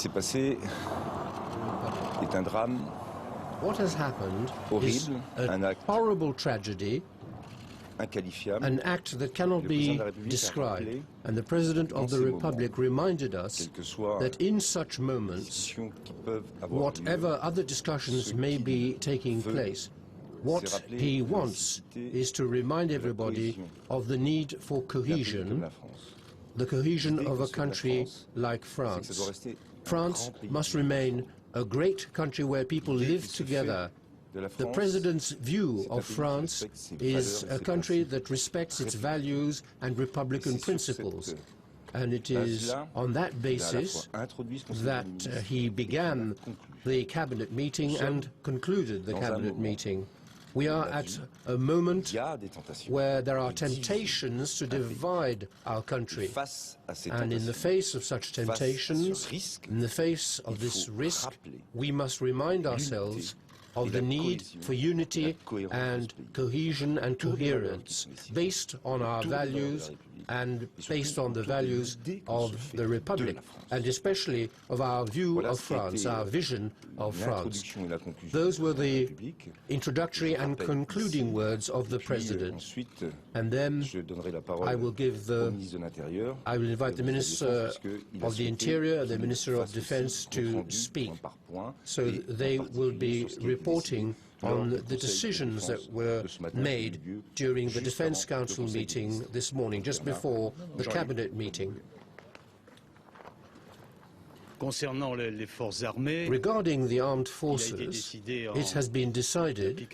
s'est passé est un drame What has happened is horrible, un a acte horrible tragedy, inqualifiable. an act that cannot be described. And the President of the Republic reminded us that in such moments, whatever other discussions may be taking place, what he wants is to remind everybody of the need for cohesion, the cohesion of a country like France. France must remain a great country where people live together. The President's view of France is a country that respects its values and republican principles. And it is on that basis that he began the cabinet meeting and concluded the cabinet meeting. We are at a moment where there are temptations to divide our country. And in the face of such temptations, in the face of this risk, we must remind ourselves of the need for unity and cohesion and coherence based on our values and based on the values of the Republic, and especially of our view of France, our vision of France. Those were the introductory and concluding words of the President. And then I will invite the Minister of the Interior and the Minister of Defense to speak. So they will be reporting on the decisions that were made during the Defense Council meeting this morning, just before the Cabinet meeting. Regarding the armed forces, it has been decided,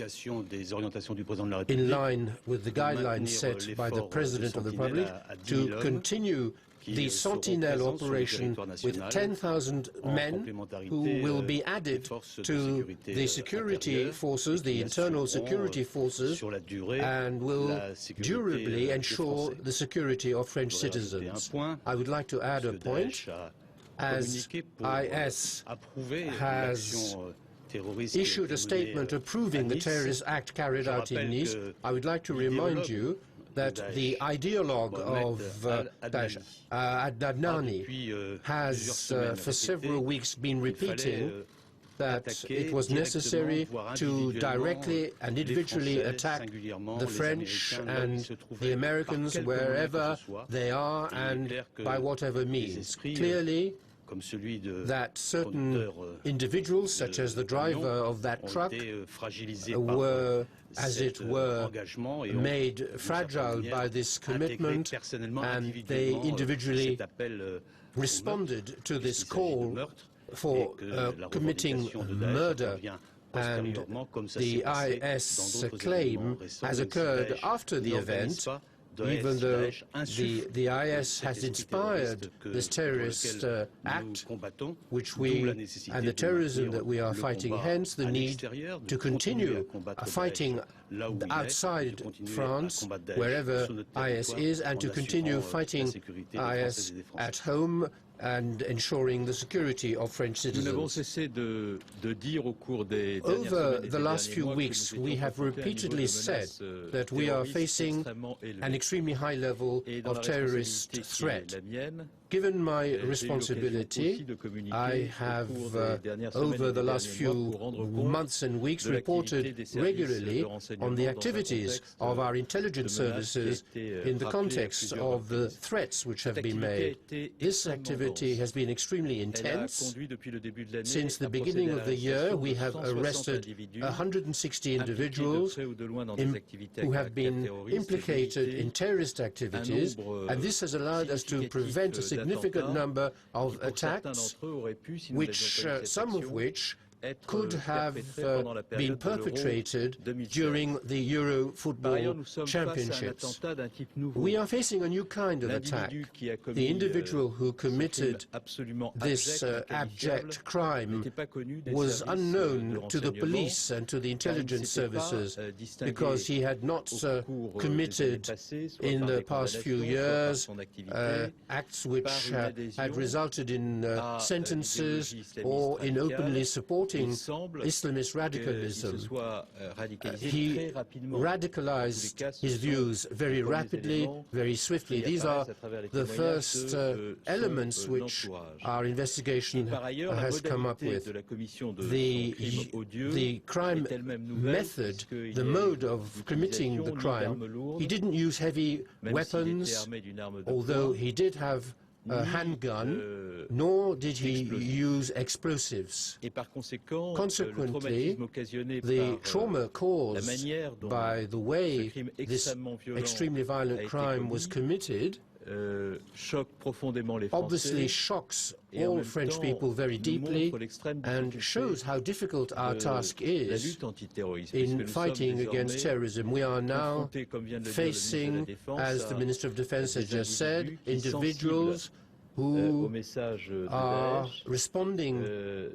in line with the guidelines set by the President of the Republic, to continue the Sentinelle operation with 10,000 men who will be added to the security forces, the internal security forces, and will durably ensure the security of French citizens. I would like to add a point. As IS has issued a statement approving the terrorist act carried out in Nice, I would like to remind you that the ideologue of Adnani has for several weeks been repeating that it was necessary to directly and individually attack the French and the Americans wherever they are and by whatever means. Clearly, that certain individuals, such as the driver of that truck, were, as it were, made fragile by this commitment, and they individually responded to this call for committing murder. And the IS claim has occurred after the event, even though the IS has inspired this terrorist act, which and the terrorism that we are fighting, hence the need to continue fighting outside France, wherever IS is, and to continue fighting IS at home and ensuring the security of French citizens. Over the last few weeks, we have repeatedly said that we are facing an extremely high level of terrorist threat. Given my responsibility, I have, over the last few months and weeks, reported regularly on the activities of our intelligence services in the context of the threats which have been made. This activity has been extremely intense. Since the beginning of the year, we have arrested 160 individuals who have been implicated in terrorist activities, and this has allowed us to prevent a significant number of attacks, some of which could have been perpetrated during the Euro football championships. We are facing a new kind of attack. The individual who committed this abject crime was unknown to the police and to the intelligence services because he had not committed in the past few years acts which had resulted in sentences or in openly supporting supporting Islamist radicalism. He radicalized his views very rapidly, very swiftly. These are the first elements which our investigation has come up with. The crime method, the mode of committing the crime, he didn't use heavy weapons, although he did have a handgun, nor did he use explosives. Consequently, the trauma caused by the way this extremely violent crime was committed obviously shocks all French people very deeply and shows how difficult our task is in fighting against terrorism. We are now facing, as the Minister of Defense has just said, individuals who are responding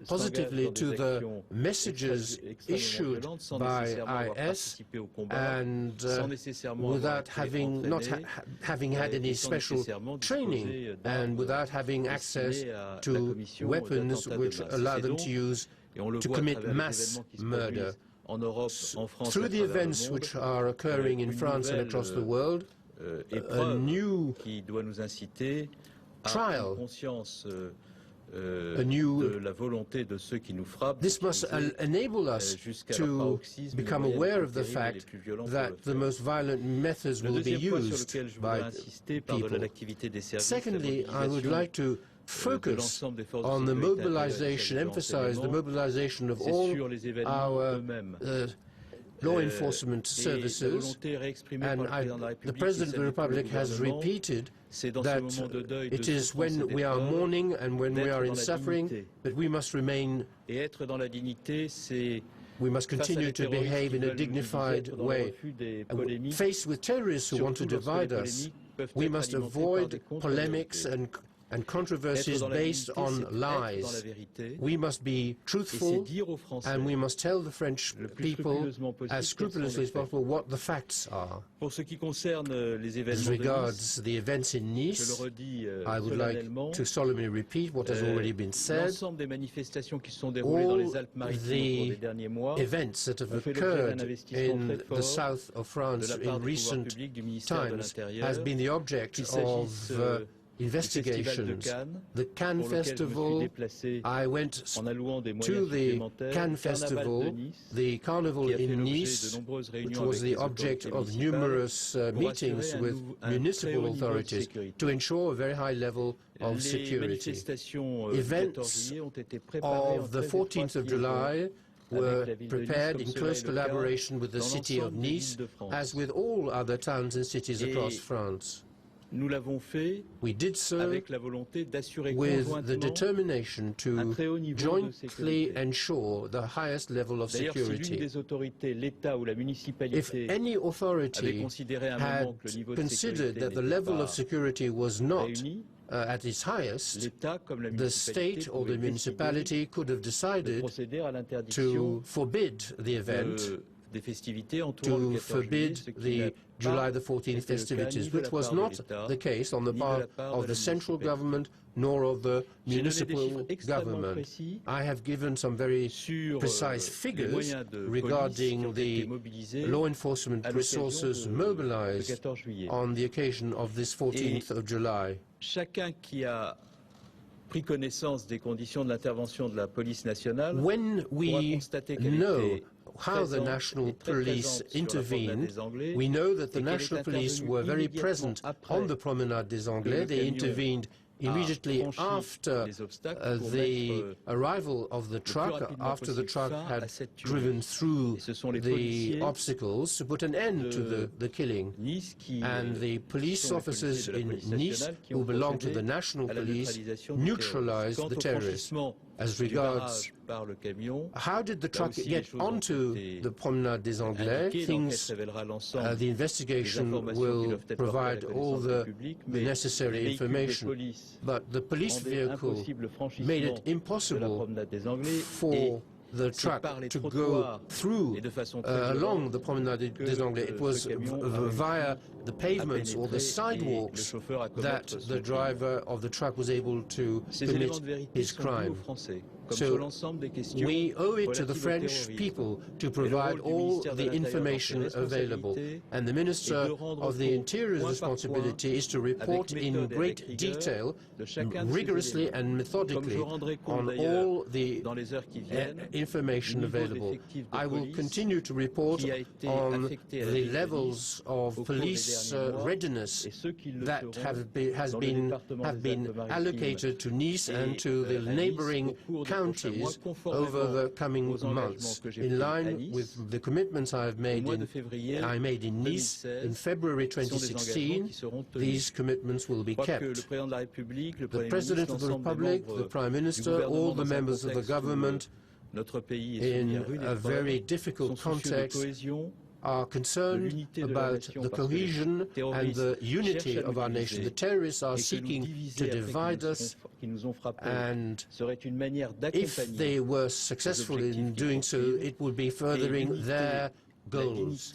positively to the messages issued by IS and without having having had any special training and without having access to weapons which allow them to commit mass murder. Through the events which are occurring in France and across the world, a new trial, this must enable us to become aware of the fact that the most violent methods will be used by people. Secondly, I would like to focus on the mobilization, emphasize the mobilization of all our law enforcement services, and the President of the Republic has repeated that it is when we are mourning and when we are in suffering that we must remain, we must continue to behave in a dignified way. Faced with terrorists who want to divide us, we must avoid polemics and controversies based on lies. We must be truthful and we must tell the French people as scrupulously as possible what the facts are. As regards the events in Nice, I would like to solemnly repeat what has already been said. All the events that have occurred in the south of France in recent times has been the object of investigations. The Cannes Festival, I went to the Cannes Festival, the carnival in Nice, which was the object of numerous meetings with municipal authorities to ensure a very high level of security. Events of the 14th of July were prepared in close collaboration with the city of Nice, as with all other towns and cities across France. We did so with the determination to jointly ensure the highest level of security. If any authority had considered that the level of security was not at its highest, the state or the municipality could have decided to forbid the event, to forbid the July the 14th festivities, which was not the case on the part of the central government nor of the municipal government. I have given some very precise figures regarding the law enforcement resources mobilized on the occasion of this 14th of July. When we know how the national police intervened, we know that the national police were very present on the Promenade des Anglais. They intervened immediately after the arrival of the truck, after the truck had driven through the obstacles, to put an end to the killing. And the police officers in Nice, who belong to the national police, neutralized the terrorists. As regards how did the truck get onto the Promenade des Anglais, the investigation will provide all the necessary information. But the police vehicle made it impossible for the truck to go through along the Promenade des Anglais. It was via the pavements or the sidewalks that the driver of the truck was able to commit his crime. So we owe it to the French people to provide all the information available. And the Minister of the Interior's responsibility is to report in great detail, rigorously and methodically, on all the information available. I will continue to report on the levels of police readiness that have been allocated to Nice and to the neighboring counties over the coming months. In line with the commitments I made in Nice in February 2016, these commitments will be kept. The President of the Republic, the Prime Minister, all the members of the government, in a very difficult context, are concerned about the cohesion and the unity of our nation. The terrorists are seeking to divide us, and if they were successful in doing so, it would be furthering their goals.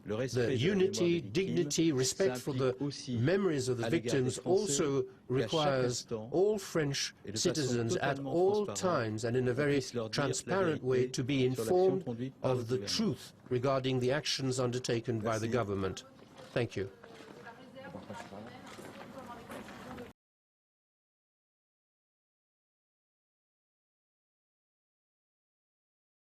The unity, dignity, respect for the memories of the victims also requires all French citizens at all times and in a very transparent way to be informed of the truth regarding the actions undertaken by the government. Thank you.